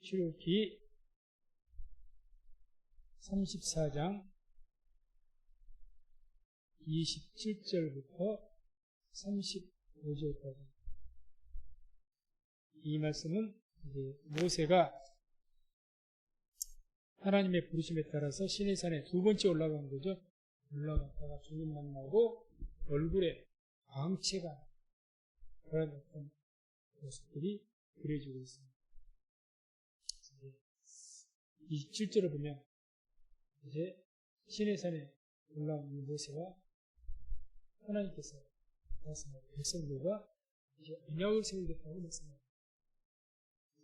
출애굽기 34장 27절부터 35절까지. 이 말씀은 이제 모세가 하나님의 부르심에 따라서 시내산에 두 번째 올라간 거죠. 올라갔다가 주님 만나고 얼굴에 광채가 그런 어떤 모습들이 그려지고 있습니다. 27절을 보면 이제 시내산에 올라온 이 모세가 하나님께서 말씀하고 백성들과 이제 언약을 세우겠다고 말씀합니다.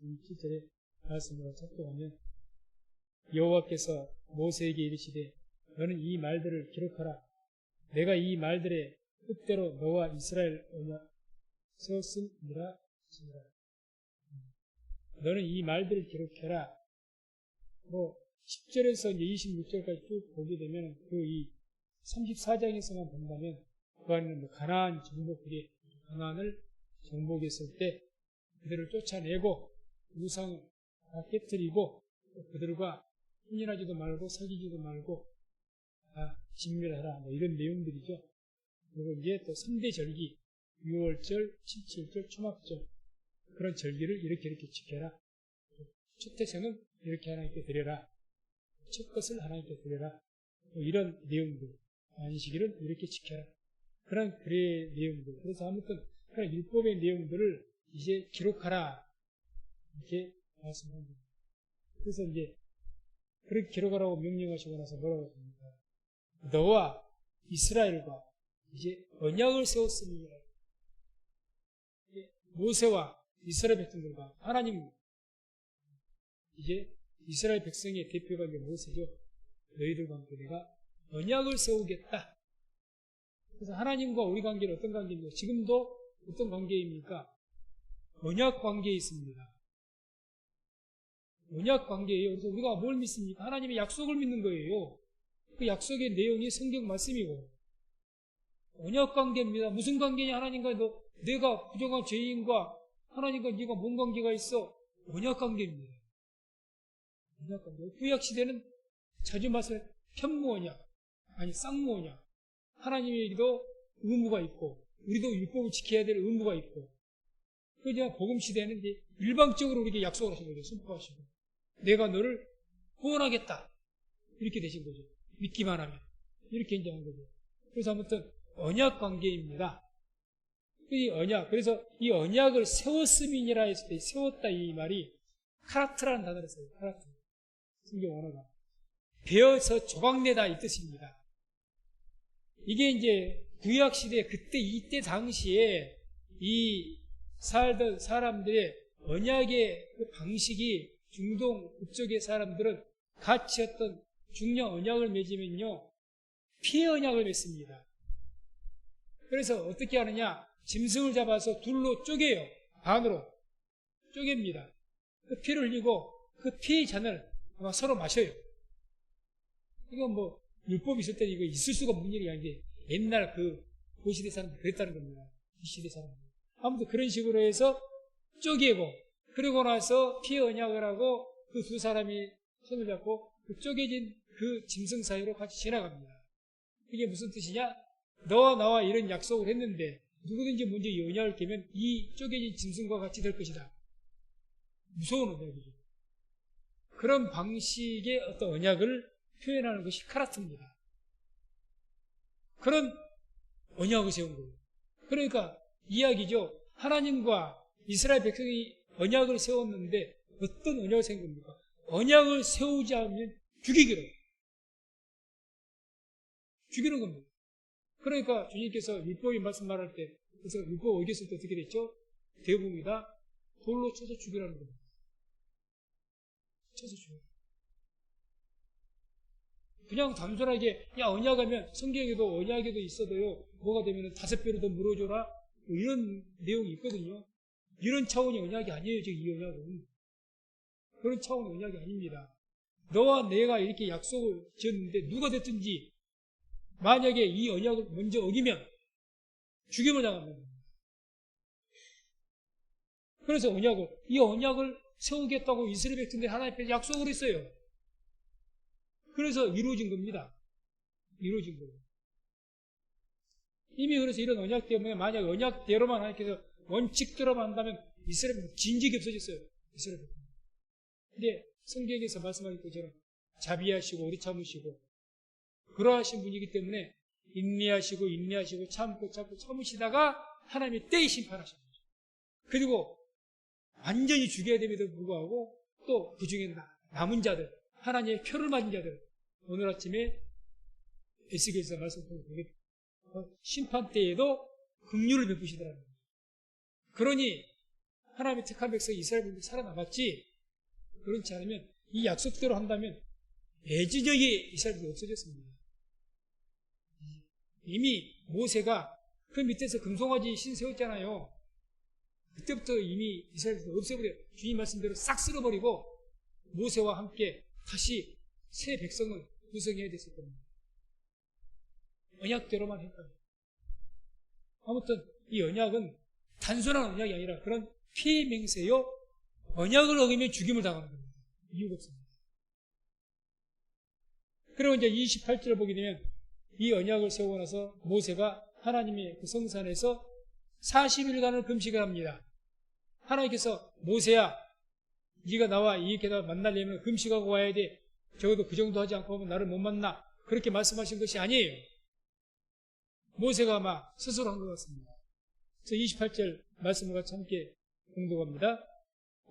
27절에 말씀을 작성하면 여호와께서 모세에게 이르시되 너는 이 말들을 기록하라. 내가 이 말들의 뜻대로 너와 이스라엘 언약 세웠음이라 하시니라. 너는 이 말들을 기록해라. 10절에서 이제 26절까지 쭉 보게 되면 이 34장에서만 본다면 그 안에는 가나안 정복들이 가나안을 정복했을 때 그들을 쫓아내고 우상을 다 깨뜨리고 그들과 혼인하지도 말고 사귀지도 말고 다 진멸하라 이런 내용들이죠. 그리고 이제 또 3대 절기 6월절, 17절, 초막절 그런 절기를 이렇게 지켜라. 첫 태생은 이렇게 하나님께 드려라. 첫 것을 하나님께 드려라. 이런 내용들, 안식일은 이렇게 지켜라. 그런 글의 내용들. 그래서 아무튼 그런 율법의 내용들을 이제 기록하라. 이렇게 말씀합니다. 그래서 이제 그렇게 기록하라고 명령하시고 나서 뭐라고 합니까? 너와 이스라엘과 이제 언약을 세웠음이니라. 모세와 이스라엘 백성들과 하나님 이제 이스라엘 백성의 대표가 이제 모세죠. 너희들과 함께 내가 언약을 세우겠다. 그래서 하나님과 우리 관계는 어떤 관계입니까? 지금도 어떤 관계입니까? 언약 관계에 있습니다. 언약 관계예요. 그래서 우리가 뭘 믿습니까? 하나님의 약속을 믿는 거예요. 그 약속의 내용이 성경 말씀이고 언약 관계입니다. 무슨 관계냐? 하나님과 내가 부정한 죄인과 하나님과 네가 뭔 관계가 있어? 언약 관계입니다. 언약 관계. 구약 시대는 자주 말해서 편무 언약, 아니 쌍무 언약. 하나님에게도 의무가 있고 우리도 율법을 지켜야 될 의무가 있고. 그러니까 복음 시대는 이제 일방적으로 우리에게 약속을 하신 거죠. 선포하시고 내가 너를 구원하겠다. 이렇게 되신 거죠. 믿기만 하면 이렇게 이제 한 거죠. 그래서 아무튼 언약 관계입니다. 이 언약, 그래서 이 언약을 세웠음이니라 했을 때 세웠다 이 말이 카라트라는 단어를 써요. 카라트. 성경 언어가 베어서 조각내다 이 뜻입니다. 이게 이제 구약 시대 그때 이때 당시에 이 살던 사람들의 언약의 그 방식이 중동 북쪽의 사람들은 같이 어떤 중요 언약을 맺으면요 피해 언약을 맺습니다. 그래서 어떻게 하느냐? 짐승을 잡아서 둘로 쪼개요. 반으로 쪼갭니다. 그 피를 흘리고 그 피의 잔을 아마 서로 마셔요. 이건 율법이 있을 때 이거 있을 수가 없는 일이 아닌데 옛날 그 시대 사람들 그랬다는 겁니다. 이 시대 사람들. 아무튼 그런 식으로 해서 쪼개고 그러고 나서 피해 언약을 하고 그 두 사람이 손을 잡고 그 쪼개진 그 짐승 사이로 같이 지나갑니다. 이게 무슨 뜻이냐? 너와 나와 이런 약속을 했는데 누구든지 먼저 이 언약을 깨면 이 쪼개진 짐승과 같이 될 것이다. 무서운 언약이죠. 그런 방식의 어떤 언약을 표현하는 것이 카라트입니다. 그런 언약을 세운 거예요. 그러니까 이야기죠. 하나님과 이스라엘 백성이 언약을 세웠는데 어떤 언약을 세운 겁니까? 언약을 세우지 않으면 죽이는 겁니다. 그러니까 주님께서 율법의 말씀 말할 때 그래서 율법 어겼을 때 어떻게 됐죠? 대부분이 다 돌로 쳐서 죽이라는 겁니다. 쳐서 죽여. 그냥 단순하게 언약하면 성경에도 언약에도 있어도요 뭐가 되면 5배로 더 물어줘라 이런 내용이 있거든요. 이런 차원의 언약이 아니에요. 지금 이 언약은 그런 차원의 언약이 아닙니다. 너와 내가 이렇게 약속을 지었는데 누가 됐든지 만약에 이 언약을 먼저 어기면 죽임을 당합니다. 그래서 이 언약을 세우겠다고 이스라엘 백성들이 하나님 앞에 약속을 했어요. 그래서 이루어진 겁니다. 이루어진 거예요. 이미 그래서 이런 언약 때문에 만약 언약대로만 하나님께서 원칙대로만 한다면 이스라엘은 진직이 없어졌어요. 이스라엘 백성. 근데 성경에서 말씀하신 것처럼 자비하시고 오래 참으시고 그러하신 분이기 때문에 인내하시고 참고 참으시다가 하나님이 때에 심판하신 거죠. 그리고 완전히 죽여야 됨에도 불구하고 또 그 중에 남은 자들, 하나님의 표를 맞은 자들, 오늘 아침에 에스겔서 말씀드린 심판 때에도 긍휼을 베푸시더라는 거예요. 그러니 하나님의 택한 백성 이스라엘 분들이 살아남았지, 그렇지 않으면 이 약속대로 한다면 대지적이 이스라엘 분들이 없어졌습니다. 이미 모세가 그 밑에서 금송아지 신 세웠잖아요. 그때부터 이미 이스라엘 분들 없애버려 주님 말씀대로 싹 쓸어버리고 모세와 함께 다시 새 백성을 구성해야 됐을 겁니다. 언약대로만 했다. 아무튼 이 언약은 단순한 언약이 아니라 그런 피해 맹세요. 언약을 어기면 죽임을 당하는 겁니다. 이유가 없습니다. 그리고 이제 28절을 보게 되면 이 언약을 세우고 나서 모세가 하나님의 그 성산에서 40일간을 금식을 합니다. 하나님께서 모세야, 네가 나와 이렇게 만나려면 금식하고 와야 돼. 적어도 그 정도 하지 않고 하면 나를 못 만나. 그렇게 말씀하신 것이 아니에요. 모세가 아마 스스로 한 것 같습니다. 그래서 28절 말씀을 같이 함께 공독합니다.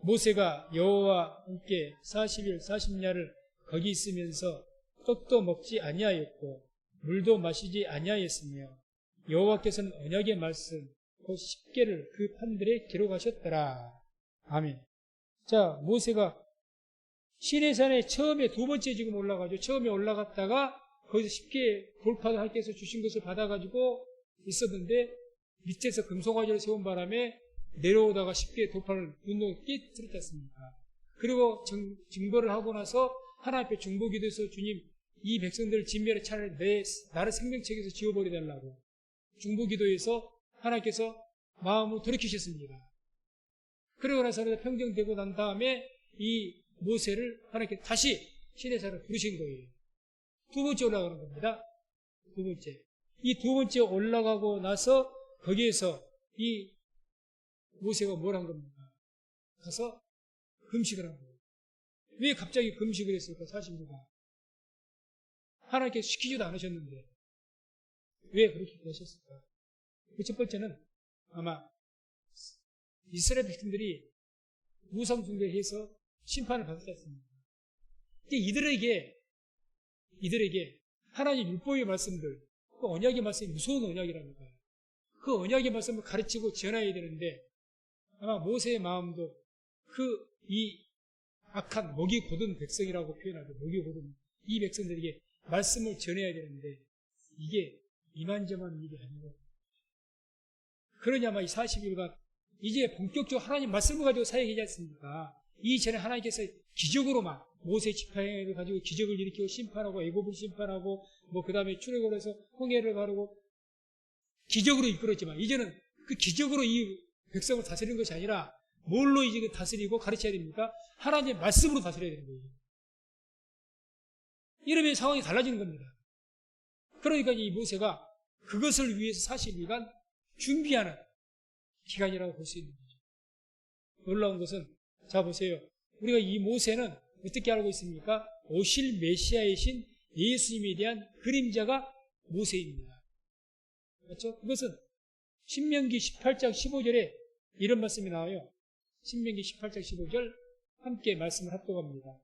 모세가 여호와와 함께 40일 40야를 거기 있으면서 떡도 먹지 아니하였고 물도 마시지 아니하였으며 여호와께서는 언약의 말씀 곧 10개를 그 판들에 기록하셨더라. 아멘. 자, 모세가 시내산에 처음에 두 번째 지금 올라가죠. 처음에 올라갔다가 거기서 10개 돌파를 하나님께서 주신 것을 받아가지고 있었는데 밑에서 금송아지를 세운 바람에 내려오다가 10개 돌파를 눈으로 깨뜨렸지 않습니까? 그리고 증거를 하고 나서 하나님 앞에 중보기도해서 주님 이 백성들을 진멸에 차라리 나를 생명책에서 지워버려달라고 중보기도해서 하나님께서 마음을 돌이키셨습니다. 그러고 나서 평정되고 난 다음에 이 모세를 하나님께 다시 시내산으로 부르신 거예요. 두 번째 올라가는 겁니다. 두 번째. 이 두 번째 올라가고 나서 거기에서 이 모세가 뭘 한 겁니까? 가서 금식을 한 거예요. 왜 갑자기 금식을 했을까? 40일간. 하나님께서 시키지도 않으셨는데 왜 그렇게 되셨을까? 그 첫 번째는 아마 이스라엘 백성들이 우상 숭배해서 심판을 받았지 않습니까? 이들에게 하나님 율법의 말씀들, 그 언약의 말씀이 무서운 언약이라는 거예요. 그 언약의 말씀을 가르치고 전해야 되는데 아마 모세의 마음도 이 악한 목이 곧은 백성이라고 표현하죠. 목이 곧은 이 백성들에게 말씀을 전해야 되는데 이게 이만저만 일이 아니고 그러니 아마 이 40일간 이제 본격적으로 하나님 말씀을 가지고 사역하지 않습니까? 이전에 하나님께서 기적으로만 모세 지파행을 가지고 기적을 일으키고 심판하고 애굽을 심판하고 그 다음에 출애굽을 해서 홍해를 가르고 기적으로 이끌었지만 이제는 그 기적으로 이 백성을 다스리는 것이 아니라 뭘로 이제 다스리고 가르쳐야 됩니까? 하나님의 말씀으로 다스려야 되는 거예요. 이러면 상황이 달라지는 겁니다. 그러니까 이 모세가 그것을 위해서 40일간 준비하는 기간이라고 볼 수 있는 거죠. 놀라운 것은 자 보세요. 우리가 이 모세는 어떻게 알고 있습니까? 오실 메시아이신 예수님에 대한 그림자가 모세입니다. 그렇죠? 그것은 신명기 18장 15절에 이런 말씀이 나와요. 신명기 18장 15절 함께 말씀을 합독합니다.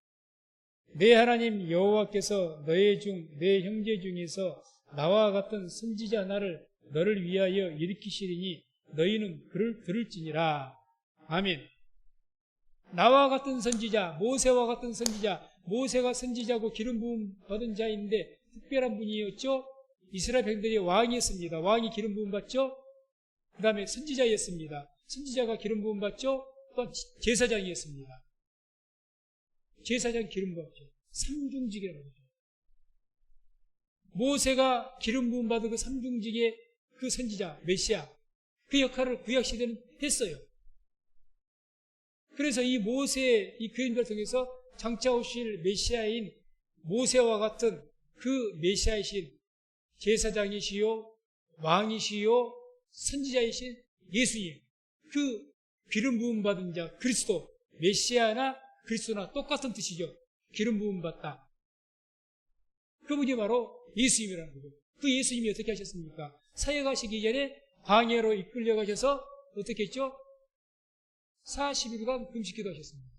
내 하나님 여호와께서 너의 내 형제 중에서 나와 같은 선지자 너를 위하여 일으키시리니 너희는 그를 들을지니라. 아멘. 나와 같은 선지자, 모세와 같은 선지자, 모세가 선지자고 기름 부음 받은 자인데 특별한 분이었죠. 이스라엘 백성들이 왕이었습니다. 왕이 기름 부음 받죠. 그 다음에 선지자였습니다. 선지자가 기름 부음 받죠. 또 제사장이었습니다. 제사장 기름 받죠. 삼중직이라고 하죠. 모세가 기름 부음 받은 그 삼중직의 그 선지자 메시아 그 역할을 구약 시대는 했어요. 그래서 이 모세, 이 그림자를 통해서 장차 오실 메시아인 모세와 같은 그 메시아이신 제사장이시요 왕이시요 선지자이신 예수님, 그 기름 부음 받은 자 그리스도, 메시아나 그리스도나 똑같은 뜻이죠. 기름 부음 받다. 그분이 바로 예수님이라는 거죠. 그 예수님이 어떻게 하셨습니까? 사역하시기 전에 광야로 이끌려 가셔서 어떻게 했죠? 40일간 금식기도 하셨습니다.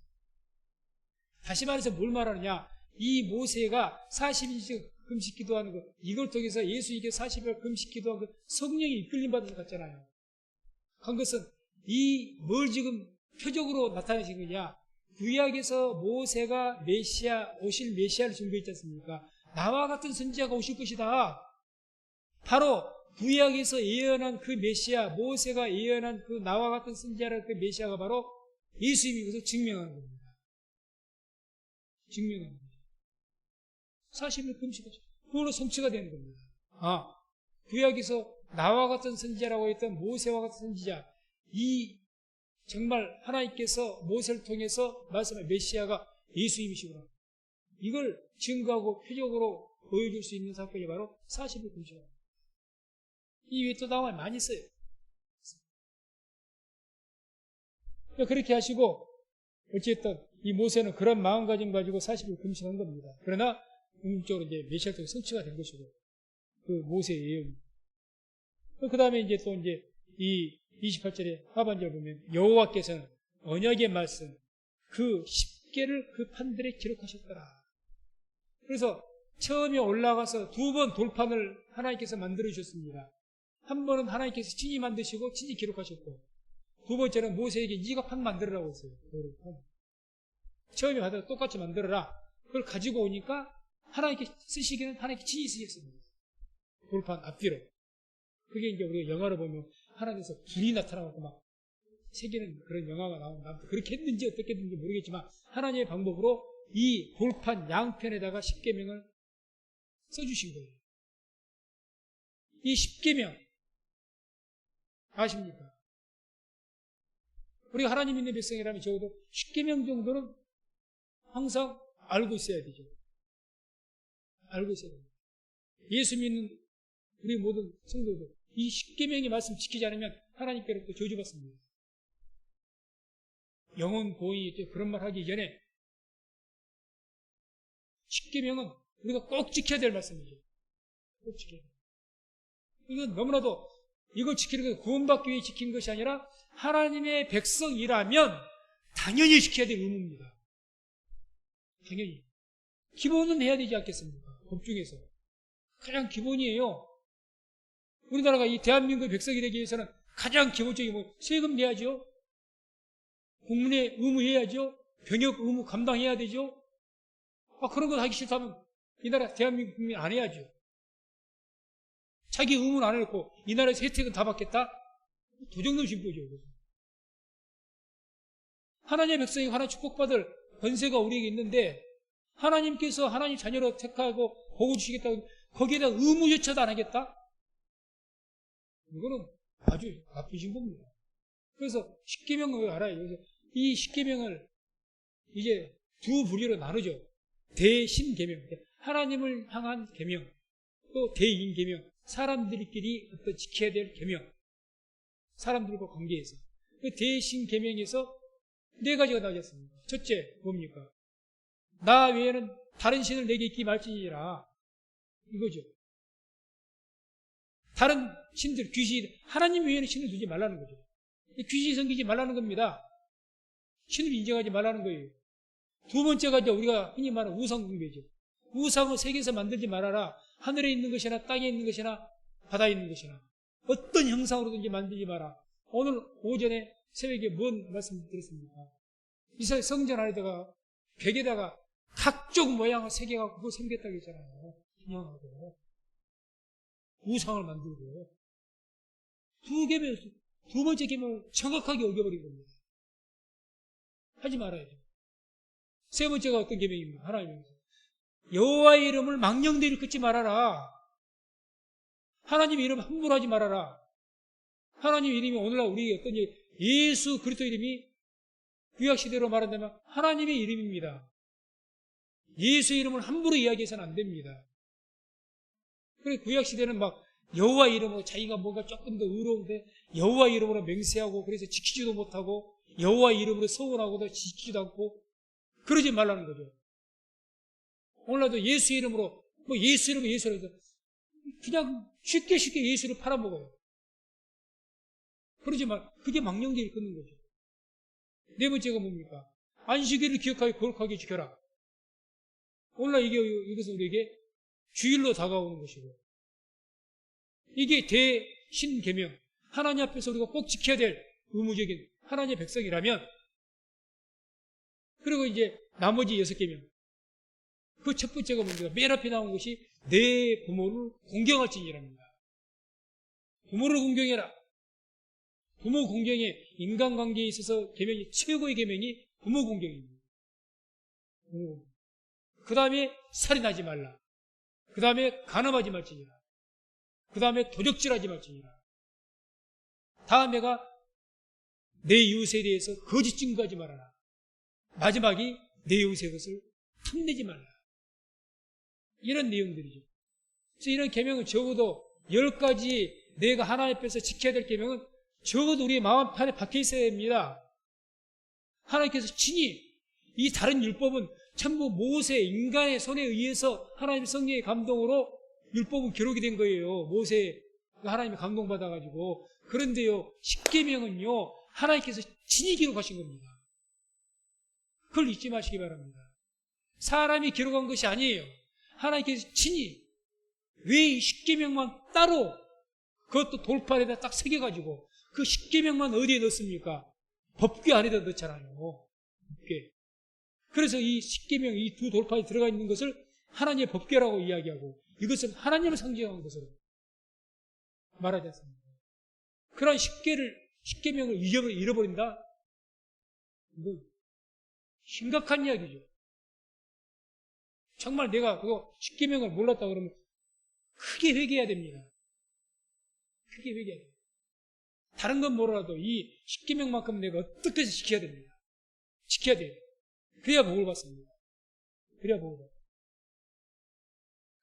다시 말해서 뭘 말하느냐? 이 모세가 40일씩 금식기도 하는 것, 이걸 통해서 예수님께 40일 금식기도 하는 것, 성령이 이끌림 받은 것 같잖아요. 한 것은 뭘 지금 표적으로 나타내신 거냐? 구약에서 모세가 오실 메시아를 준비했지 않습니까? 나와 같은 선지자가 오실 것이다. 바로 구약에서 예언한 그 메시아, 모세가 예언한 그 나와 같은 선지자라는 그 메시아가 바로 예수님이 것을 증명하는 겁니다. 증명하는 겁니다. 40일 금식하죠. 그걸로 성취가 되는 겁니다. 구약에서 나와 같은 선지자라고 했던 모세와 같은 선지자, 정말 하나님께서 모세를 통해서 말씀한 메시아가 예수님이시구나. 이걸 증거하고 표적으로 보여줄 수 있는 사건이 바로 40일 금식입니다. 이 외에 또 나와 많이 있어요. 그렇게 하시고 어쨌든 이 모세는 그런 마음가짐 가지고 40일 금식한 겁니다. 그러나 궁극적으로 이제 메시아를 통해 성취가 된 것이고 그 모세의 예언. 그 다음에 이제 또 이제 이 28절에 하반절 보면 여호와께서는 언약의 말씀 그 10개를 그 판들에 기록하셨더라. 그래서 처음에 올라가서 2번 돌판을 하나님께서 만들어 주셨습니다. 한 번은 하나님께서 친히 만드시고 친히 기록하셨고, 두 번째는 모세에게 네가 판 만들으라고 했어요. 처음에 받아서 똑같이 만들어라. 그걸 가지고 오니까 하나님께 쓰시기는 하나님께 친히 쓰셨습니다. 돌판 앞뒤로. 그게 이제 우리가 영화를 보면 하나님께서 불이 나타나고 막 새기는 그런 영화가 나온다. 그렇게 했는지 어떻게 했는지 모르겠지만 하나님의 방법으로 이 돌판 양편에다가 10계명을 써주신 거예요. 이 10계명 아십니까? 우리가 하나님 있는 백성이라면 적어도 10계명 정도는 항상 알고 있어야 되죠. 알고 있어야 됩니다. 예수 믿는 우리 모든 성도도 이 10계명의 말씀 지키지 않으면 하나님께로부터 저주받습니다. 영혼 보이 그런 말 하기 전에 10계명은 우리가 꼭 지켜야 될 말씀이죠. 꼭 지켜야 돼요. 이건 너무나도 이걸 지키는 건 구원받기 위해 지킨 것이 아니라 하나님의 백성이라면 당연히 지켜야 될 의무입니다. 당연히. 기본은 해야 되지 않겠습니까? 법 중에서. 가장 기본이에요. 우리나라가 이 대한민국 백성이 되기 위해서는 가장 기본적인 세금 내야죠. 국민의 의무 해야죠. 병역 의무 감당해야 되죠. 그런 거 하기 싫다면 이 나라 대한민국 국민 안 해야죠. 자기 의무는 안 해놓고 이 나라에서 혜택은 다 받겠다? 도적놈 신부죠. 하나님의 백성이 하나님 축복받을 권세가 우리에게 있는데 하나님께서 하나님 자녀로 택하고 복을 주시겠다고 거기에다 의무조차도 안 하겠다? 이거는 아주 나쁘신 겁니다. 그래서 10계명을 알아요. 그래서 이 10계명을 이제 두 부류로 나누죠. 대심계명, 하나님을 향한 계명, 또 대인계명, 사람들끼리 어떤 지켜야 될 계명, 사람들과 관계에서. 그 대신계명에서 4가지가 나오셨습니다. 첫째, 뭡니까? 나 외에는 다른 신을 내게 있기 말지니라. 이거죠. 다른 신들, 귀신, 하나님 외에는 신을 두지 말라는 거죠. 귀신이 섬기지 말라는 겁니다. 신을 인정하지 말라는 거예요. 두 번째가 이제 우리가 흔히 말하는 우상숭배죠. 우상을 세계에서 만들지 말아라. 하늘에 있는 것이나 땅에 있는 것이나 바다에 있는 것이나 어떤 형상으로든지 만들지 마라. 오늘 오전에 새벽에 뭔 말씀 드렸습니까? 이스라엘 성전 안에다가 벽에다가 각종 모양을 새겨갖고 그거 섬겼다고 했잖아요. 인형하고 우상을 만들고 두 번째 계명을 정확하게 어겨버린 겁니다. 하지 말아야죠. 세 번째가 어떤 계명입니까? 하나님께서 여호와의 이름을 망령되이 끊지 말아라. 하나님의 이름 함부로 하지 말아라. 하나님의 이름이 오늘날 우리에게 어떤 예수 그리스도 이름이 구약시대로 말한다면 하나님의 이름입니다. 예수의 이름을 함부로 이야기해서는 안 됩니다. 그래 구약시대는 막 여호와 이름으로 자기가 뭔가 조금 더 의로운데 여호와 이름으로 맹세하고 그래서 지키지도 못하고 여호와 이름으로 서원하고도 지키지도 않고 그러지 말라는 거죠. 오늘날도 예수 이름으로 뭐 예수 이름으로 예수로 해서 그냥 쉽게 예수를 팔아먹어요. 그러지 말, 그게 망령되게 끊는 거죠. 네 번째가 뭡니까? 안식일을 기억하게 거룩하게 지켜라. 오늘날 이것은 우리에게 주일로 다가오는 것이고, 이게 대신계명, 하나님 앞에서 우리가 꼭 지켜야 될 의무적인 하나님의 백성이라면, 그리고 이제 나머지 6계명, 그 첫 번째가 뭡니까? 맨 앞에 나온 것이 내 부모를 공경할지니랍니다. 부모를 공경해라. 부모 공경에 인간관계에 있어서 계명이 최고의 계명이 부모 공경입니다. 그 다음에 살인하지 말라. 그 다음에 간음하지 말지니라. 그 다음에 도적질하지 말지니라. 다음에가 내 이웃에 대해서 거짓 증거하지 말아라. 마지막이 내 이웃의 것을 탐내지 말라. 이런 내용들이죠. 그래서 이런 계명은 적어도 10가지 내가 하나님 앞에서 지켜야 될 계명은 적어도 우리의 마음판에 박혀 있어야 됩니다. 하나님께서 친히 이 다른 율법은 전부 모세 인간의 손에 의해서 하나님의 성령의 감동으로 율법은 기록이 된 거예요. 모세가 하나님의 감동받아가지고. 그런데요, 십계명은요 하나님께서 친히 기록하신 겁니다. 그걸 잊지 마시기 바랍니다. 사람이 기록한 것이 아니에요. 하나님께서 친히. 왜 이 십계명만 따로 그것도 돌판에다 딱 새겨가지고 그 십계명만 어디에 넣습니까? 법궤 안에다 넣잖아요. 법궤. 그래서 이 십계명, 이 두 돌판에 들어가 있는 것을 하나님의 법궤라고 이야기하고 이것은 하나님을 상징하는 것으로 말하지 않습니까? 그런 십계명을 잃어버린다? 이거 심각한 이야기죠. 정말 내가 그거 십계명을 몰랐다 그러면 크게 회개해야 됩니다. 크게 회개해야 됩니다. 다른 건 몰라도 이 십계명만큼 내가 어떻게 해서 지켜야 됩니다. 지켜야 돼요. 그래야 복을 받습니다. 그래야 복을 받습니다.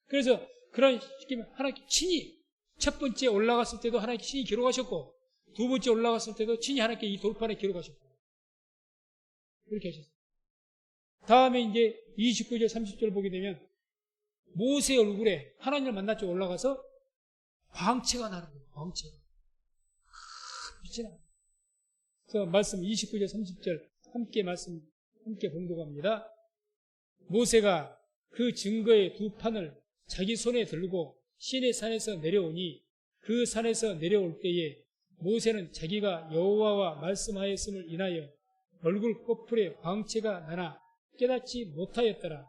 그래서 그런 십계명 하나님께 친히 첫 번째 올라갔을 때도 하나님께 친히 기록하셨고 두 번째 올라갔을 때도 친히 하나님께 이 돌판에 기록하셨고 그렇게 하셨어요. 다음에 이제 29절 30절 보게 되면 모세의 얼굴에 하나님을 만났죠. 올라가서 광채가 나는 거예요. 광채가. 빛이 나요. 그래서 말씀 29절 30절 함께 봉독합니다. 모세가 그 증거의 두 판을 자기 손에 들고 시내 산에서 내려오니 그 산에서 내려올 때에 모세는 자기가 여호와와 말씀하였음을 인하여 얼굴 코뿔에 광채가 나나 깨닫지 못하였더라.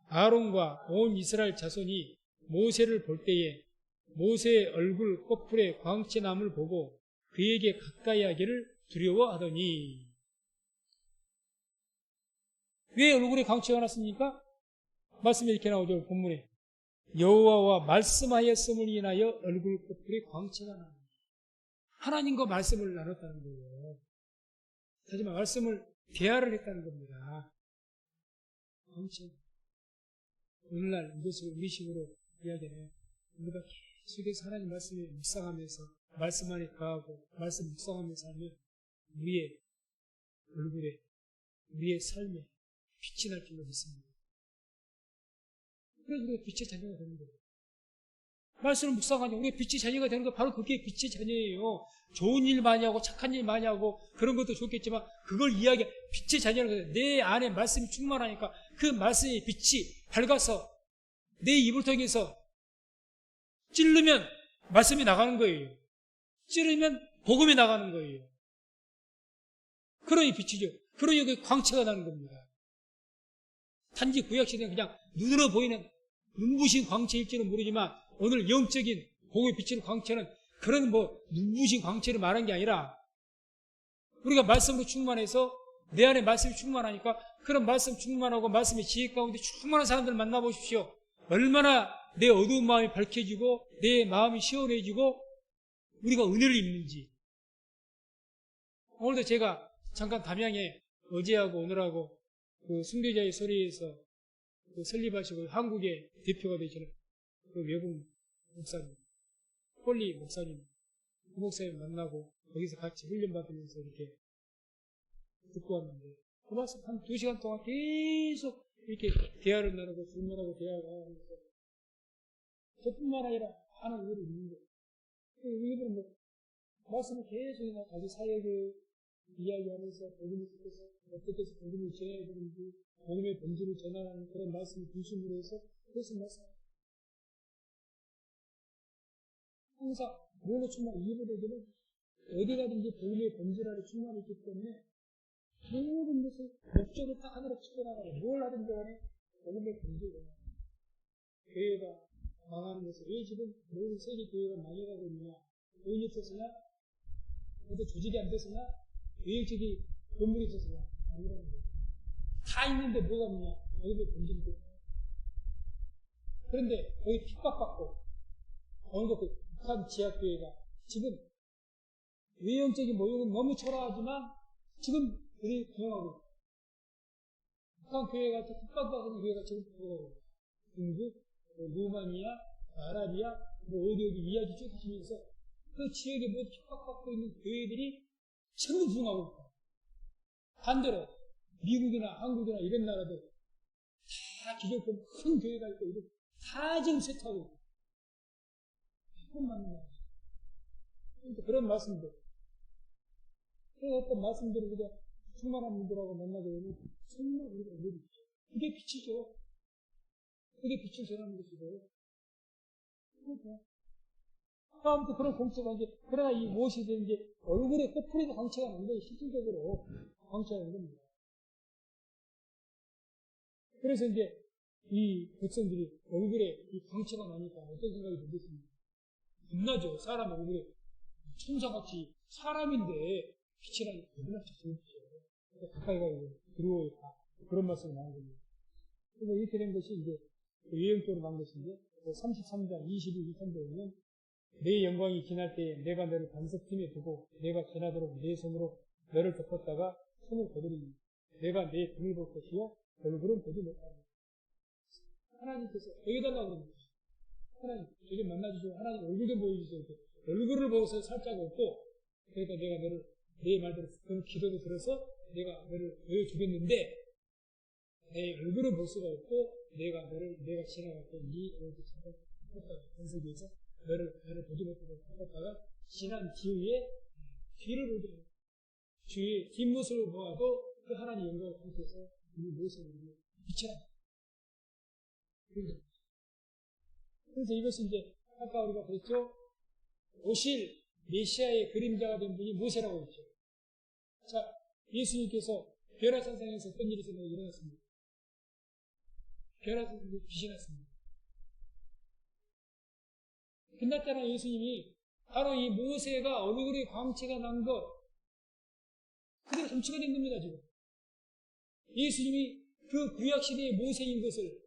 아론과 온 이스라엘 자손이 모세를 볼 때에 모세의 얼굴 코뿔에 광채남을 보고 그에게 가까이 하기를 두려워하더니. 왜 얼굴에 광채가 났습니까? 말씀이 이렇게 나오죠. 본문에 여호와와 말씀하였음을 인하여 얼굴 코뿔에 광채가 나니. 하나님과 말씀을 나눴다는 거예요. 하지만 말씀을 대화를 했다는 겁니다. 광채. 오늘날 이것을 우리식으로 이야기해요. 우리가 계속해서 하나님 말씀에 묵상하면서 말씀 안에 거하고 말씀 묵상하면서 살면 우리의 얼굴에 우리의 삶에 빛이 날 줄로 믿습니다. 그래서 우리가 빛의 자녀가 되는 거예요. 말씀을 묵상하니 우리가 빛의 자녀가 되는 거 바로 그게 빛의 자녀예요. 좋은 일 많이 하고 착한 일 많이 하고 그런 것도 좋겠지만 그걸 빛의 자녀라고 해요. 내 안에 말씀이 충만하니까 그 말씀의 빛이 밝아서 내 입을 통해서 찌르면 말씀이 나가는 거예요. 찌르면 복음이 나가는 거예요. 그러니 빛이죠. 그러니 그 광채가 나는 겁니다. 단지 구약시대는 그냥 눈으로 보이는 눈부신 광채일지는 모르지만 오늘 영적인 복음이 비치는 광채는 그런 눈부신 광채를 말한 게 아니라 우리가 말씀으로 충만해서 내 안에 말씀이 충만하니까 그런 말씀 충만하고 말씀의 지혜 가운데 충만한 사람들 만나보십시오. 얼마나 내 어두운 마음이 밝혀지고 내 마음이 시원해지고 우리가 은혜를 입는지. 오늘도 제가 잠깐 담양에 어제하고 오늘하고 그 순교자의 소리에서 그 설립하시고 한국의 대표가 되시는 그 외국 목사님, 폴리 목사님, 그 목사님 만나고 거기서 같이 훈련받으면서 이렇게 듣고 왔는데 그 말씀 한 2시간 동안 계속 이렇게 대화를 나누고 질문하고 대화를 하면서 저뿐만 아니라 많은 일이 있는 거예요. 이분은 뭐 말씀을 계속 자기 사역을 이야기하면서 복음을 속에서 어떻게 해서 복음을 전해야 되는지 복음의 본질을 전하는 그런 말씀을 중심으로 해서 계속 말씀합니다. 항상 뭐로 충만 이분에게는 어디 가든지 복음의 본질 안에 충만이 있기 때문에 모든 것을 목적을 딱 하나로 지켜나가요. 뭘 하든지 간에 복음의 본질을 교회가 망하는 것을 왜 지금 모든 세계 교회가 망해가고 있느냐, 돈이 없어서냐, 어디 조직이 안 돼서냐, 교육적인 건물이 있어서냐, 아니라는 거예요. 다 있는데 뭐가 없느냐, 복음의 본질이 있거든요. 그런데 거기 핍박받고 어느 것도 북한 지하교회가 지금 외형적인 모형은 너무 초라하지만 지금 우리 구형하고 있어요. 북한 교회가 핍박받는 교회가 지금 구형하고 있어요. 중국, 루마니아, 아라비아, 어디 이야기 쭉 하시면서 그 지역에 뭐 핍박받고 있는 교회들이 전부 부흥하고 있다. 반대로 미국이나 한국이나 이런 나라도 다 기존권 큰 교회가 있고 이거 다 지금 쇠퇴하고 있다. 그건 맞는 거야. 그러니까 그런 말씀들. 그런 어떤 말씀들을 우리가 충만한 분들하고 만나게 되면 정말 우리가 의미있죠. 그게 빛이죠. 그게 빛을 전하는 것이고. 그렇죠. 다음부터 그런 공체가 이제, 그러나 이 무엇이 되는지 얼굴에 꽃풀이도 광채가 나는데 실질적으로 광채가 나는 겁니다. 그래서 이제 이 백성들이 얼굴에 이 광채가 나니까 어떤 생각이 들겠습니까? 겁나죠. 사람 얼굴에 천사같이 사람인데 빛이 나니까 얼마나 좋죠. 가까이 가고 두려워했다. 그런 말씀이 나온 겁니다. 그래서 이렇게 된 것이 이제 외형적으로 나온 것인데 33장 22, 23절에 보면 내 영광이 지날 때에 내가 너를 반석팀에 두고 내가 지나도록 내 손으로 너를 덮었다가 손을 거두리니 내가 내 등을 볼 것이요 얼굴은 보지 못하리라. 하나님께서 여기달라고 그럽니다. 하나님 저기 만나주시고 하나님 얼굴 좀 보여주세요. 얼굴을 보고서 살짝 웃고 그러니까 내가 너를 내 말대로 그런 기도를 들어서 내가 너를 보여주겠는데 내 얼굴을 볼 수가 없고 내가 지나갈 때 네 얼굴을 찾았다가 반석에서 너를 보지 못하고 찾았다가 지난 뒤에 뒤를 보더니 주의 뒷모습을 보아도 그 하나님 영광을 함께해서 이 모습을 비춰라. 그래서 이것이 이제 아까 우리가 그랬죠. 오실 메시아의 그림자가 된 분이 모세라고 했죠. 자, 예수님께서 벼라산상에서 어떤 일이 일어났습니다. 벼라산상에서 빛이 났습니다. 끝났잖아. 예수님이 바로 이 모세가 얼굴에 광채가 난 것 그대로 점치가 된 겁니다. 지금 예수님이 그 구약시대의 모세인 것을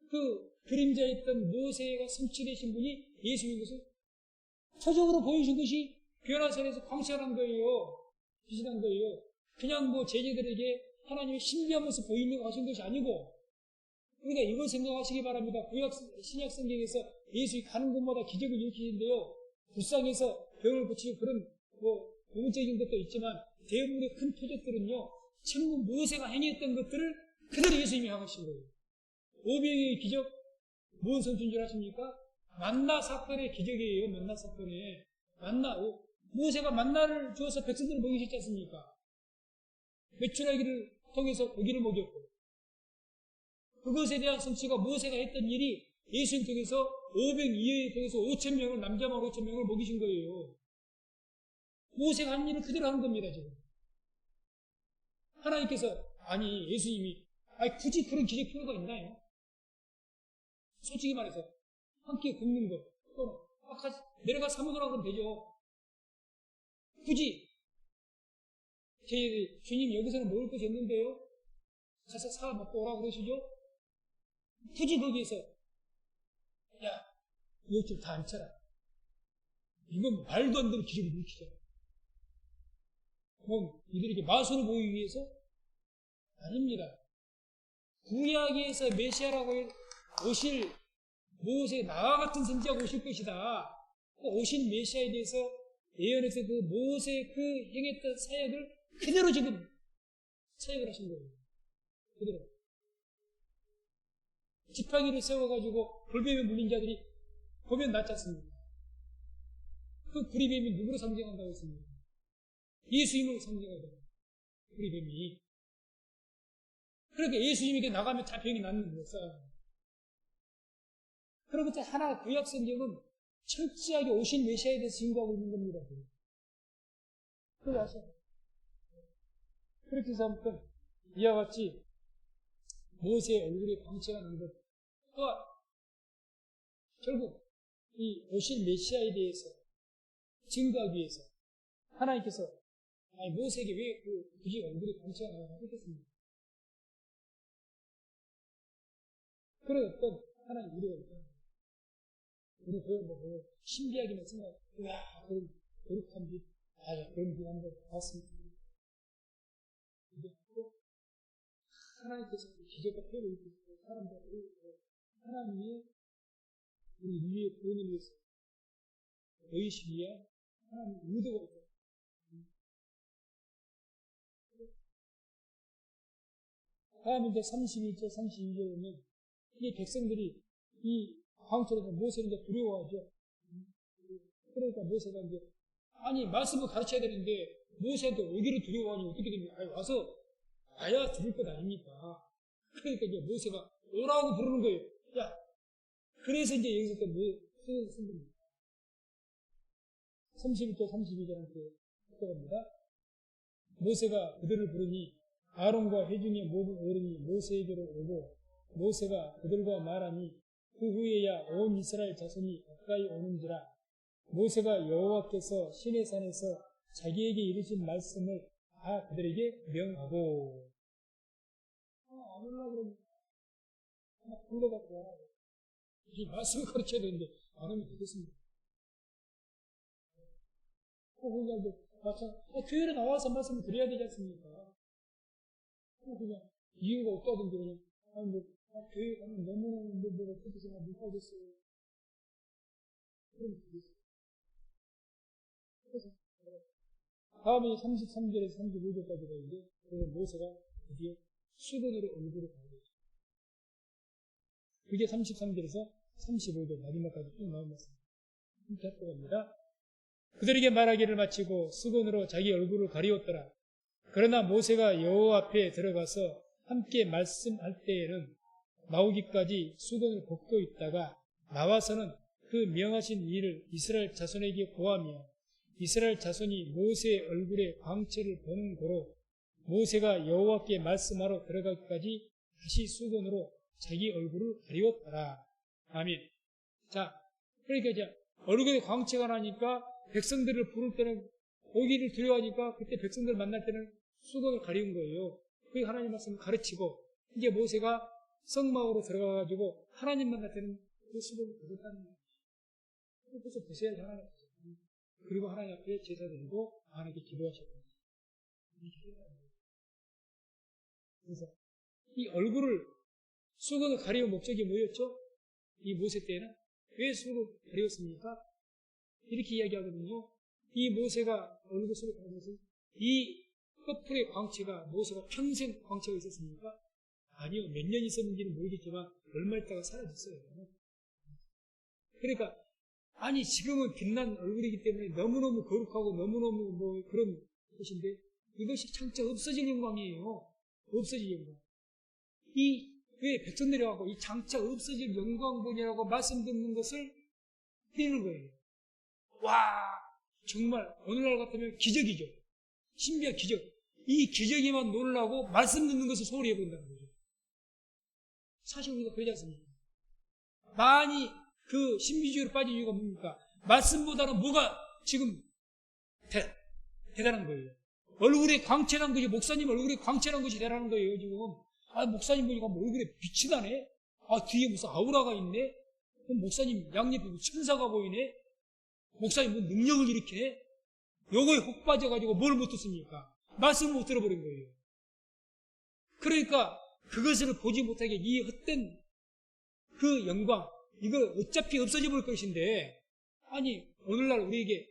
그 그림자에 있던 모세가 성취되신 분이 예수인 것을 표적으로 보여준 것이 벼라산에서 광채가 난 거예요. 빛이 난 거예요. 그냥 뭐 제자들에게 하나님의 신비한 모습 보이려고 하신 것이 아니고 그러니까 이걸 생각하시기 바랍니다. 구약 신약 성경에서 예수가 가는 곳마다 기적을 일으키는데요. 불쌍해서 병을 고치고 그런 뭐 부분적인 것도 있지만 대부분의 큰 표적들은요. 전부 모세가 행했던 것들을 그대로 예수님이 하신 거예요. 오병이의 기적 무슨 성취인 줄 아십니까? 만나 사건의 기적이에요. 만나 사건에 모세가 만나를 주어서 백성들을 먹이셨지 않습니까? 메추라기를 통해서 고기를 먹였고 그것에 대한 성취가 모세가 했던 일이 예수님 통해서 500이해에 통해서 5,000명을 남자만 5,000명을 먹이신 거예요. 모세가 한 일을 그대로 하는 겁니다. 지금 하나님께서 아니 예수님이 굳이 그런 기적 필요가 있나요? 솔직히 말해서 함께 굶는 것 또는 내려가 사 먹으라고 하면 되죠. 굳이 저희들이 주님 여기서는 먹을 것이 없는데요. 가서 사 먹고 오라고 그러시죠. 굳이 거기에서 야 이것 좀 다 앉혀라. 이건 말도 안 되는 기적을 일으키잖아. 그럼 이들에게 마술을 보이기 위해서 아닙니다. 구약에서 메시아라고 오실 모세 나와 같은 선지자가 오실 것이다. 오신 메시아에 대해서 예언해서 그 모세 그 행했던 사역을 그대로 지금 사역을 하신 거예요. 그대로. 지팡이를 세워가지고 불뱀에 물린 자들이 보면 낫지 않습니까? 그 불이뱀이 누구를 상징한다고 했습니까? 예수님을 상징하다. 불이뱀이. 그러니까 예수님에게 나가면 다 병이 낫는 거예요. 그러면서 하나 구약 성경은 철저하게 오신 메시아에 대해서 증거하고 있는 겁니다. 그걸 아셔요. 그렇게 해서 아무튼 이와 같이 모세의 얼굴에 광채가 난 것, 또한 결국 이 오신 메시아에 대해서 증거하기 위해서 하나님께서 모세에게 왜 굳이 얼굴에 광채가 나냐고 했겠습니까? 그런 어떤 하나님 우리가 있잖아요. 우리 뭐 신비하게만 생각하고, 와, 그런 거룩한 빛, 그런 빛 한번 봤습니다. 근데 또 하나님께서 기적과 표를 입히시고 사람들을 하나님의 우리 인류의 구원을 위해서 의식 위한 하나님의 의도가 있다. 다음 이제 31절, 32절 보면 이 백성들이 이 광초에서 모세를 이제 두려워하죠. 그러니까 모세가 이제 아니 말씀을 가르쳐야 되는데 모세한테 오기를 두려워하니 어떻게 됩니까? 와서 와야 들을 것 아닙니까? 그러니까 이제 모세가 오라고 부르는 거예요. 야, 그래서 이제 여기서 또 모세를 쓴 겁니다. 31절, 32절한테 들어갑니다. 모세가 그들을 부르니 아론과 회중의 모든 어른이 모세에게로 오고 모세가 그들과 말하니 그 후에야 온 이스라엘 자손이 가까이 오는지라. 모세가 여호와께서 시내산에서 자기에게 이르신 말씀을 다 그들에게 명하고 안 올라 그러면 불러갖고 와라. 이 말씀을 가르쳐야 되는데 안 하면 되겠습니다. 교회에 나와서 말씀을 드려야 되지 않습니까? 그냥 이유가 없다든지 그냥 교회 가면 너무너무 어떻게 생각 못 하겠어요. 그러면 되겠어요. 그래서 다음에 33절에서 35절까지가 있는데 그래서 모세가 드디어 수건으로 얼굴을 가리죠. 그게 33절에서 35절 마지막까지 쭉 나온 말씀입니다. 이렇게 합니다. 그들에게 말하기를 마치고 수건으로 자기 얼굴을 가리웠더라. 그러나 모세가 여호와 앞에 들어가서 함께 말씀할 때에는 나오기까지 수건을 벗고 있다가 나와서는 그 명하신 일을 이스라엘 자손에게 고하며 이스라엘 자손이 모세의 얼굴에 광채를 보는 고로 모세가 여호와께 말씀하러 들어가기까지 다시 수건으로 자기 얼굴을 가리웠더라. 아멘. 자, 그러니까 이제 얼굴에 광채가 나니까 백성들을 부를 때는 오기를 두려워하니까 그때 백성들을 만날 때는 수건을 가리운 거예요. 그게 하나님 말씀을 가르치고 이제 모세가 성막으로 들어가가지고 하나님 만날 때는 그 수건을 벗었다는 거예요. 그래서 벗어야지 하나님 앞에. 그리고 하나님 앞에 제사 드리고 하나님께 기도하셨거든요. 그래서 이 얼굴을 수건을 가리운 목적이 뭐였죠? 이 모세 때는 왜 수건을 가리웠습니까? 이렇게 이야기하거든요. 이 모세가 얼굴을 가리면서 이 커플의 광채가 모세가 평생 광채가 있었습니까? 아니요. 몇 년 있었는지는 모르겠지만 얼마 있다가 사라졌어요. 그러니까 아니 지금은 빛난 얼굴이기 때문에 너무너무 거룩하고 너무너무 뭐 그런 것인데 이것이 장차 없어질 영광이에요. 없어질 영광. 왜 백성들이 하고 이 장차 없어질 영광분이라고 말씀 듣는 것을 드리는 거예요. 와, 정말 오늘날 같으면 기적이죠. 신비한 기적. 이 기적에만 놀라고 말씀 듣는 것을 소홀히 해본다는 거죠. 사실 우리가 그러지 않습니까? 많이 그 신비주의로 빠진 이유가 뭡니까? 말씀보다는 뭐가 지금 대단한 거예요. 얼굴에 광채난 것이, 목사님 얼굴에 광채난 것이 대단한 거예요, 지금. 목사님 보니까 얼굴에 빛이 나네? 뒤에 무슨 아우라가 있네? 목사님 양옆에 천사가 보이네? 목사님 뭐 능력을 일으키네? 요거에 혹 빠져가지고 뭘 못 듣습니까? 말씀을 못 들어버린 거예요. 그러니까 그것을 보지 못하게 이 헛된 그 영광, 이거 어차피 없어져 볼 것인데, 아니 오늘날 우리에게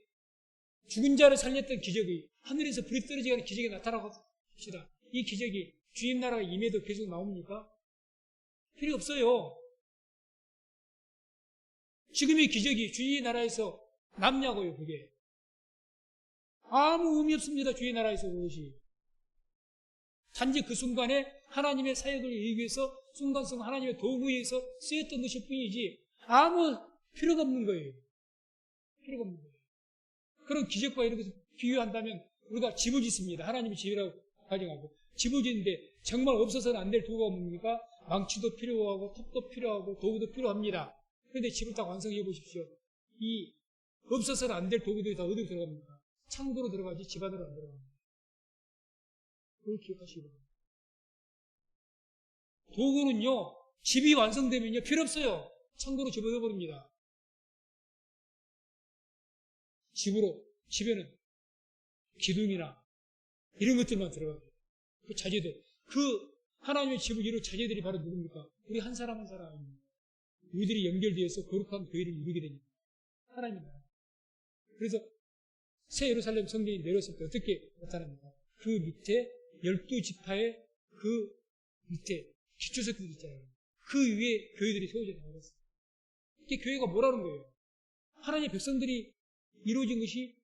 죽은 자를 살렸던 기적이 하늘에서 불이 떨어지게 하는 기적이 나타나고 합시다. 이 기적이 주님 나라가 임해도 계속 나옵니까? 필요 없어요. 지금의 기적이 주의 나라에서 남냐고요. 그게 아무 의미 없습니다. 주의 나라에서 그것이 단지 그 순간에 하나님의 사역을 이루기 위해서 순간성 하나님의 도구에서 쓰였던 것일 뿐이지 아무 필요가 없는 거예요. 필요가 없는 거예요. 그런 기적과 이런 것을 비유한다면 우리가 집을 짓습니다. 하나님의 집이라고 가정하고 집을 짓는데 정말 없어서는 안 될 도구가 뭡니까? 망치도 필요하고 톱도 필요하고 도구도 필요합니다. 그런데 집을 다 완성해 보십시오. 이 없어서는 안 될 도구들이 다 어디로 들어갑니까? 창고로 들어가지 집 안으로 안 들어갑니다. 그걸 기억하시기 바랍니다. 도구는요, 집이 완성되면요, 필요 없어요. 창고로 집어넣어 버립니다. 집에는 기둥이나 이런 것들만 들어가요. 그 자재들. 그 하나님의 집을 이룰 자재들이 바로 누굽니까? 우리 한 사람 한 사람입니다. 우리들이 연결되어서 거룩한 교회를 이루게 됩니다. 하나님입니다. 그래서 새 예루살렘 성전이 내렸을 때 어떻게 나타납니까? 그 밑에 12지파의 그 밑에 기초석들이 있잖아요. 그 위에 교회들이 세워져 나가겠어요. 이게 교회가 뭐라는 거예요? 하나님의 백성들이 이루어진 것이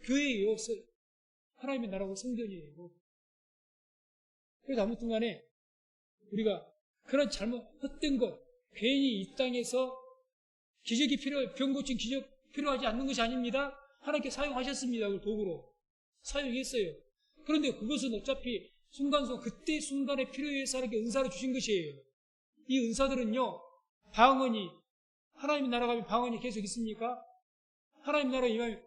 교회예요. 하나님의 나라고 성전이에요. 그래서 아무튼 간에 우리가 그런 잘못, 헛된 것, 괜히 이 땅에서 기적이 병 고친 기적 필요하지 않는 것이 아닙니다. 하나님께 사용하셨습니다. 그걸 도구로. 사용했어요. 그런데 그것은 어차피 순간순간, 그때 순간에 필요에 의해서 하나님께 은사를 주신 것이에요. 이 은사들은요, 방언이, 하나님의 나라 가면 방언이 계속 있습니까? 하나님 나라 임하면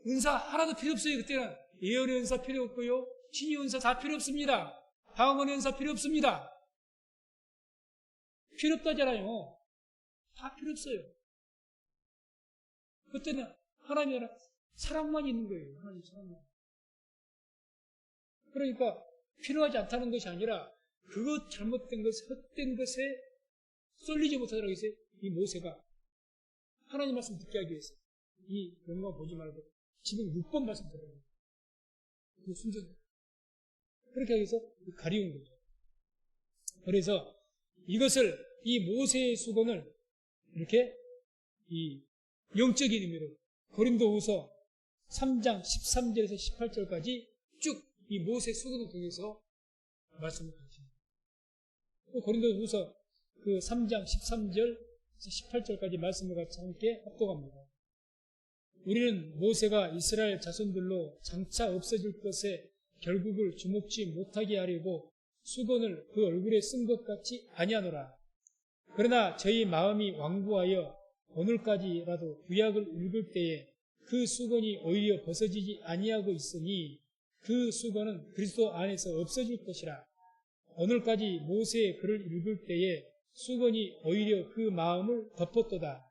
은사 하나도 필요 없어요. 그때는 예언의 은사 필요 없고요. 신의 은사 다 필요 없습니다. 방언의 은사 필요 없습니다. 필요 없다잖아요. 다 필요 없어요. 그때는 하나님의 나라 사랑만 있는 거예요. 하나님 사랑만. 그러니까 필요하지 않다는 것이 아니라 그것 잘못된 것, 헛된 것에 쏠리지 못하더라고 했어요. 이 모세가 하나님 말씀 듣게 하기 위해서 이 영광 보지 말고 지금 6번 말씀 들어요. 그 순전. 그렇게 하기 위해서 가리운 거죠. 그래서 이것을, 이 모세의 수건을 이렇게 이 영적인 의미로 고린도후서 3장 13절에서 18절까지 쭉 이 모세 수건을 통해서 말씀을 하십니다. 고린도후서 그 3장 13절에서 18절까지 말씀을 같이 함께 합독합니다. 우리는 모세가 이스라엘 자손들로 장차 없어질 것에 결국을 주목지 못하게 하려고 수건을 그 얼굴에 쓴 것 같이 아니하노라. 그러나 저희 마음이 완고하여 오늘까지라도 구약을 읽을 때에 그 수건이 오히려 벗어지지 아니하고 있으니 그 수건은 그리스도 안에서 없어질 것이라. 오늘까지 모세의 글을 읽을 때에 수건이 오히려 그 마음을 덮었도다.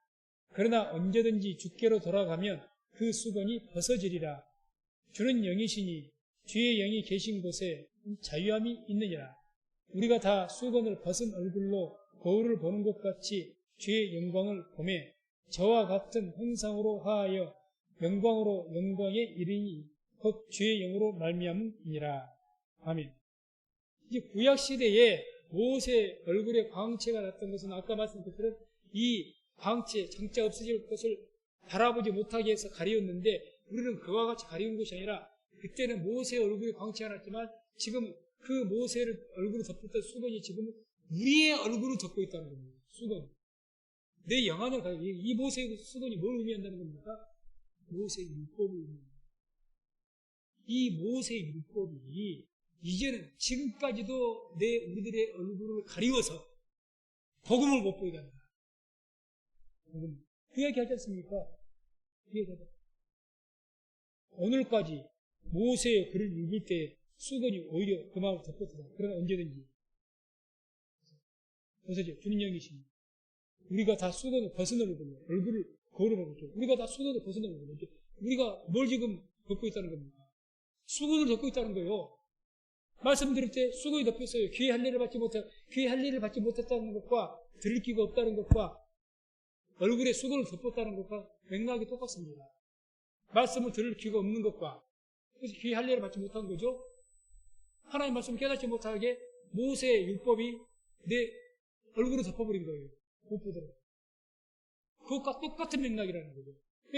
그러나 언제든지 주께로 돌아가면 그 수건이 벗어지리라. 주는 영이시니 주의 영이 계신 곳에 자유함이 있느니라. 우리가 다 수건을 벗은 얼굴로 거울을 보는 것 같이 주의 영광을 보매 저와 같은 형상으로 하하여 영광으로 영광에 이르니 곧 주의 영으로 말미암음이니라. 아멘. 이제 구약 시대에 모세 얼굴에 광채가 났던 것은 아까 말씀드린 이 광채, 장차 없어질 것을 바라보지 못하게 해서 가리웠는데 우리는 그와 같이 가리운 것이 아니라 그때는 모세 얼굴에 광채가 났지만 지금 그 모세를 얼굴을 덮었던 수건이 지금 우리의 얼굴을 덮고 있다는 겁니다. 수건. 내 영안을 가지고 이 모세의 수건이 뭘 의미한다는 겁니까? 모세의 율법을 의미합니다. 이 모세의 율법이 이제는 지금까지도 우리들의 얼굴을 가리워서 복음을 못 보이게 한다. 그 얘기 하지 않습니까? 그 얘기 하죠. 오늘까지 모세의 글을 읽을 때 수건이 오히려 그 마음을 덮었다. 그러나 언제든지 보세요. 주님 영이십니다. 우리가 다 수건을 벗은 얼굴을 거울을 보고 있죠. 우리가 다 수건을 벗은 얼굴을 우리가 뭘 지금 덮고 있다는 겁니까? 수건을 덮고 있다는 거예요. 말씀 들을 때 수고이 덮였어요. 귀의 할례를 받지 못했다는 것과 들을 귀가 없다는 것과 얼굴에 수고를 덮었다는 것과 맥락이 똑같습니다. 말씀을 들을 귀가 없는 것과 그래서 귀의 할례를 받지 못한 거죠. 하나님 말씀을 깨닫지 못하게 모세의 율법이 내 얼굴을 덮어버린 거예요. 못 보도록. 그것과 똑같은 맥락이라는 거죠.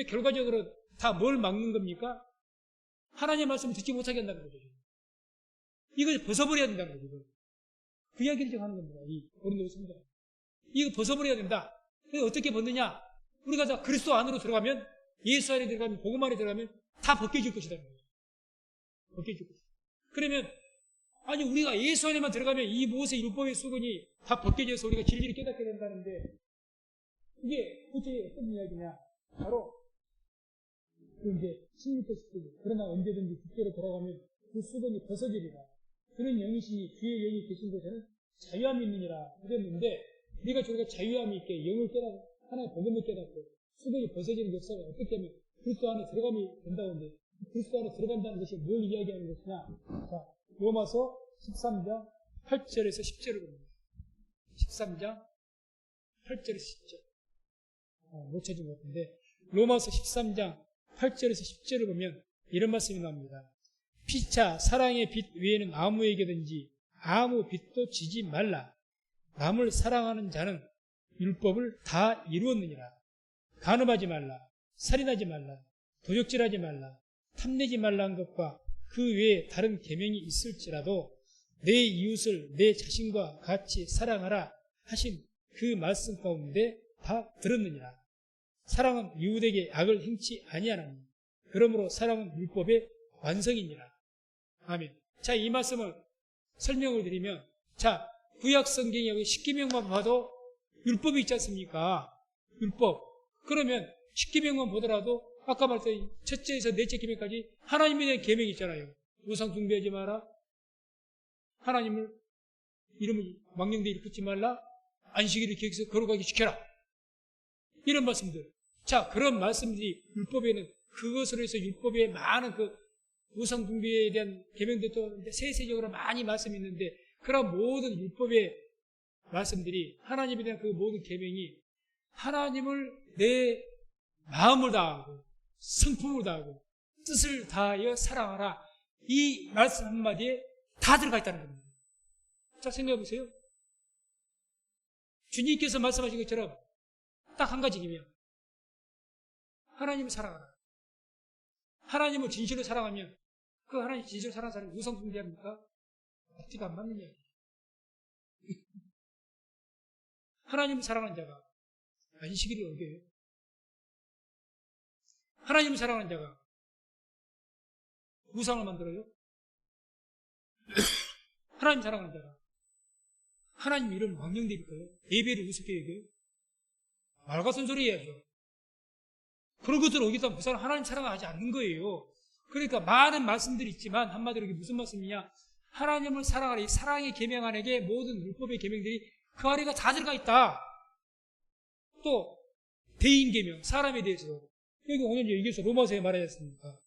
결과적으로 다 뭘 막는 겁니까? 하나님의 말씀을 듣지 못하게 한다는 거죠. 이걸 벗어버려야 된다는 거죠. 그 이야기를 지금 하는 겁니다. 이 고린도서 성경. 이거 벗어버려야 된다. 그래서 어떻게 벗느냐? 우리가 다 그리스도 안으로 들어가면, 예수 안에 들어가면, 복음 안에 들어가면 다 벗겨질 것이라는 거죠. 벗겨질 것이다. 그러면 아니 우리가 예수 안에만 들어가면 이 모세 율법의 수건이 다 벗겨져서 우리가 진리를 깨닫게 된다는데 이게 도대체 어떤 이야기냐? 바로 그 이제 16절 10절 그러나 언제든지 주께로 돌아가면 그 수건이 벗어지리라. 그런 영이시니 주의 영이 계신 곳에는 자유함이 있느니라 그랬는데 우리가 저희가 자유함이 있게 영을 깨닫고 하나의 복음을 깨닫고 수건이 벗어지는 역사가 어떻게 하면 그리스도 안에 들어감이 된다는데 그리스도 안에 들어간다는 것이 뭘 이야기하는 것이냐? 자, 로마서 13장 8절에서 10절을 봅니다. 13장 8절에서 10절. 못 찾은 것 같은데 로마서 13장 8절에서 10절을 보면 이런 말씀이 나옵니다. 피차 사랑의 빛 외에는 아무에게든지 아무 빛도 지지 말라. 남을 사랑하는 자는 율법을 다 이루었느니라. 간음하지 말라. 살인하지 말라. 도적질하지 말라. 탐내지 말라는 것과 그 외에 다른 계명이 있을지라도 내 이웃을 내 자신과 같이 사랑하라 하신 그 말씀 가운데 다 들었느니라. 사랑은 이웃에게 악을 행치 아니하나니 그러므로 사랑은 율법의 완성이니라. 아멘. 자, 이 말씀을 설명을 드리면 자, 구약 성경에 여기 십계명만 봐도 율법이 있지 않습니까? 율법. 그러면 십계명만 보더라도 아까 말했던 첫째에서 넷째 계명까지 하나님에 대한 계명이 있잖아요. 우상 숭배하지 마라. 하나님을 이름을 망령되이 일컫지 말라. 안식일을 기억해서 거룩하게 지켜라. 이런 말씀들. 자, 그런 말씀들이 율법에는 그것으로 해서 율법에 많은 그 우상 숭배에 대한 계명들도 세세적으로 많이 말씀이 있는데 그런 모든 율법의 말씀들이 하나님에 대한 그 모든 계명이 하나님을 내 마음을 다하고 성품을 다하고 뜻을 다하여 사랑하라. 이 말씀 한마디에 다 들어가 있다는 겁니다. 자, 생각해 보세요. 주님께서 말씀하신 것처럼 딱 한 가지 기명. 하나님을 사랑하라. 하나님을 진실로 사랑하면 그 하나님 진실로 사랑하는 사람이 우상 숭배합니까? 앞뒤가 안 맞는 이야기. 하나님을 사랑하는 자가 안식일을 어겨요. 하나님을 사랑하는 자가 우상을 만들어요. 하나님 사랑하는 자가 하나님 이름 망령되니까요. 예배를 우습게 여겨요. 말 같은 소리 해야죠. 그런 것들을 어기다 그 사람 하나님 사랑하지 않는 거예요. 그러니까 많은 말씀들이 있지만 한마디로 이게 무슨 말씀이냐? 하나님을 사랑하라. 이 사랑의 계명 안에 모든 율법의 계명들이 그 안에가 다 들어가 있다. 또 대인 계명, 사람에 대해서도 여기 오늘 얘기해서 로마서에 말하셨습니까?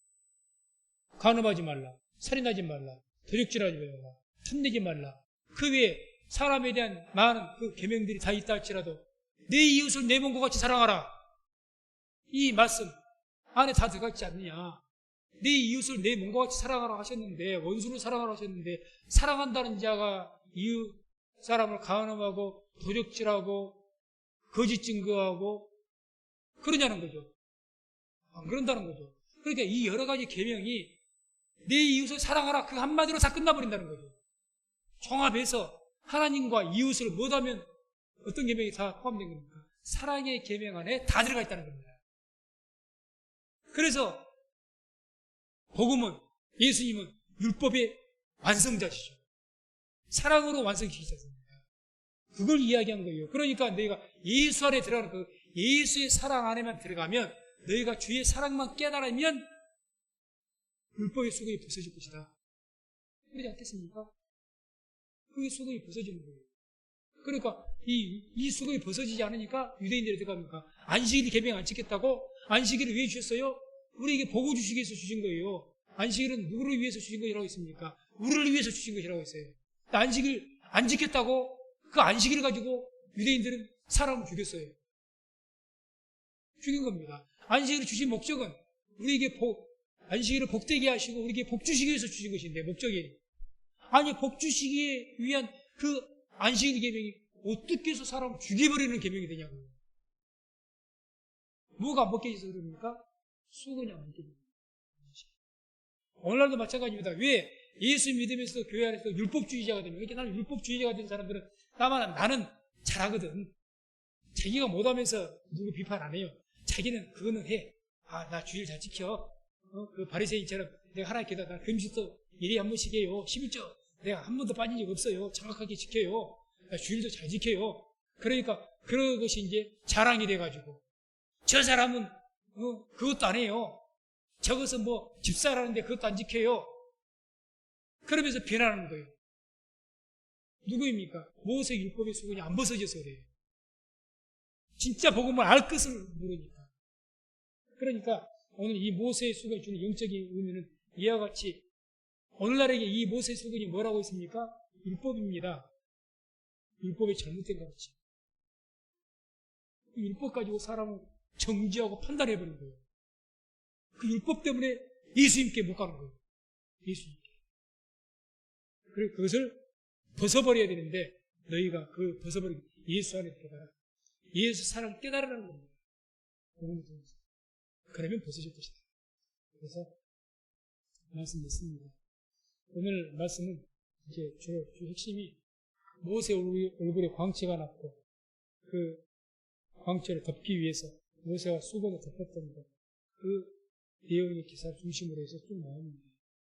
간음하지 말라, 살인하지 말라, 도적질하지 말라, 탐내지 말라. 그 외에 사람에 대한 많은 그 계명들이 다 있다 할지라도 내 이웃을 내 몸과 같이 사랑하라. 이 말씀 안에 다 들어가 있지 않느냐? 내 이웃을 내 몸과 같이 사랑하라 하셨는데 원수를 사랑하라 하셨는데 사랑한다는 자가 이웃 사람을 간음하고 도적질하고 거짓 증거하고 그러냐는 거죠. 안 그런다는 거죠. 그러니까 이 여러 가지 계명이 내 이웃을 사랑하라 그 한마디로 다 끝나버린다는 거죠. 종합해서 하나님과 이웃을 못하면 어떤 계명이 다 포함된 겁니까? 사랑의 계명 안에 다 들어가 있다는 겁니다. 그래서 복음은 예수님은 율법의 완성자시죠. 사랑으로 완성시키지 않습니까? 그걸 이야기한 거예요. 그러니까 너희가 예수 안에 들어가는 그 예수의 사랑 안에만 들어가면 너희가 주의 사랑만 깨달으면 율법의 수건이 벗어질 것이다. 그러지 않겠습니까? 그게 수건이 벗어지는 거예요. 그러니까 이 수건이 벗어지지 않으니까 유대인들이 들어갑니까? 안식일이 계명 안 지켰다고? 안식일을 왜 주셨어요? 우리에게 복을 주시기 위해서 주신 거예요. 안식일은 누구를 위해서 주신 거라고 했습니까? 우리를 위해서 주신 것이라고 했어요. 안식일 안 지켰다고 그 안식일을 가지고 유대인들은 사람을 죽였어요. 죽인 겁니다. 안식일을 주신 목적은 우리에게 안식일을 복되게 하시고 우리에게 복 주시기 위해서 주신 것인데, 목적이. 아니, 복 주시기 위한 그 안식일 계명이 어떻게 해서 사람을 죽여버리는 계명이 되냐고요. 뭐가 안 벗겨져서 그럽니까? 수건이 안 벗겨집니다. 오늘날도 마찬가지입니다. 왜 예수 믿으면서 교회 안에서 율법주의자가 됩니까? 이렇게 나는 율법주의자가 된 사람들은 나는 잘하거든. 자기가 못하면서 누구 비판 안 해요. 자기는 그거는 해. 나 주일 잘 지켜. 그 바리새인처럼 내가 하나님께다 나 금식도 일에 한 번씩 해요. 11조 내가 한 번도 빠진 적 없어요. 정확하게 지켜요. 나 주일도 잘 지켜요. 그러니까 그런 것이 이제 자랑이 돼가지고 저 사람은 그것도 안 해요. 저것은 뭐 집사라는데 그것도 안 지켜요. 그러면서 비난하는 거예요. 누구입니까? 모세 율법의 수건이 안 벗어져서 그래요. 진짜 복음을 알 것을 모르니까. 그러니까 오늘 이 모세의 수건이 주는 영적인 의미는 이와 같이 오늘날에게 이 모세의 수건이 뭐라고 했습니까? 율법입니다. 율법의 잘못된 가르침. 그 율법 가지고 사람을 정지하고 판단해버린 거예요. 그 율법 때문에 예수님께 못 가는 거예요. 예수님께. 그래서 그것을 벗어버려야 되는데 너희가 그 벗어버리고 예수 안에 들어가라. 예수 사랑을 깨달으라는 겁니다. 그러면 벗어질 것이다. 그래서 말씀 냈습니다. 오늘 말씀은 이제 주 핵심이 모세 얼굴에 광채가 났고 그 광채를 덮기 위해서 모세가 수건을 덮었던 것, 그 내용의 기사 중심으로 해서 쭉 나옵니다.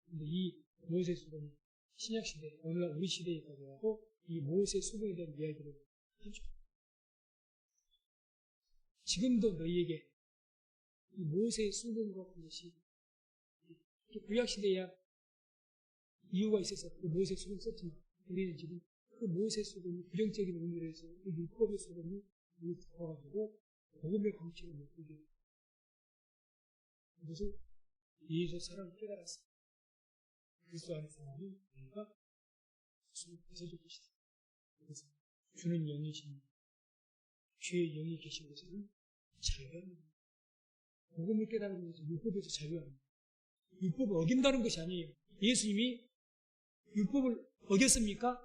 근데 이 모세 수건이 신약 시대, 오늘날 우리 시대에까지 하고 이 모세 수건에 대한 이야기를 하죠. 지금도 너희에게 이 모세의 수건과 같은 것이 구약 시대에야 이유가 있어서 그 모세 수건 썼지만 우리는 지금 그 모세 수건이 부정적인 의미로 해서 그 율법의 수건이 우리 덮어가지고 복음의 광채를 못 보게 그것을 예수 사랑을 깨달았습니다. 그리스도 안에서 나는 우리가 주를 벗어줄 것이다. 그래서 주는 영이십니다. 주의 영이 계신 곳에는 자유합니다. 복음을 깨달은 것은 율법에서 자유합니다. 율법을 어긴다는 것이 아니에요. 예수님이 율법을 어겼습니까?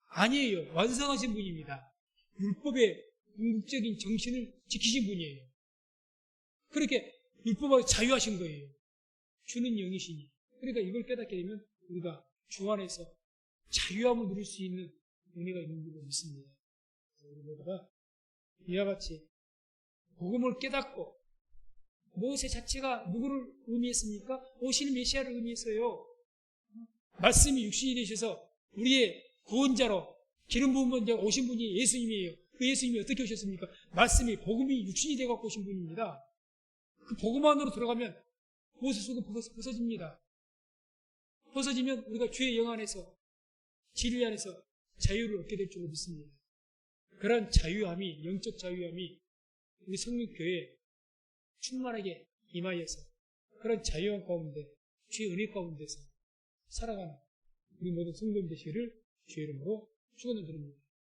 아니에요. 완성하신 분입니다. 율법의 궁극적인 정신을 지키신 분이에요. 그렇게 율법을 자유하신 거예요. 주는 영이시니. 그러니까 이걸 깨닫게 되면 우리가 주 안에서 자유함을 누릴 수 있는 은혜가 있는 줄로 믿습니다. 우리 모두가 이와 같이 복음을 깨닫고 모세 자체가 누구를 의미했습니까? 오시는 메시아를 의미했어요. 말씀이 육신이 되셔서 우리의 구원자로 기름 부은 자 오신 분이 예수님이에요. 그 예수님이 어떻게 오셨습니까? 말씀이 복음이 육신이 되어갖고 오신 분입니다. 그 복음 안으로 들어가면 모세 수건 벗어집니다. 벗어지면 우리가 주의 영 안에서 진리 안에서 자유를 얻게 될 줄로 믿습니다. 그런 자유함이 영적 자유함이 우리 성령교회에 충만하게 임하여서 그런 자유함 가운데 주의 은혜 가운데서 살아가는 우리 모든 성도들 되시기를 주의 이름으로 축원을 드립니다.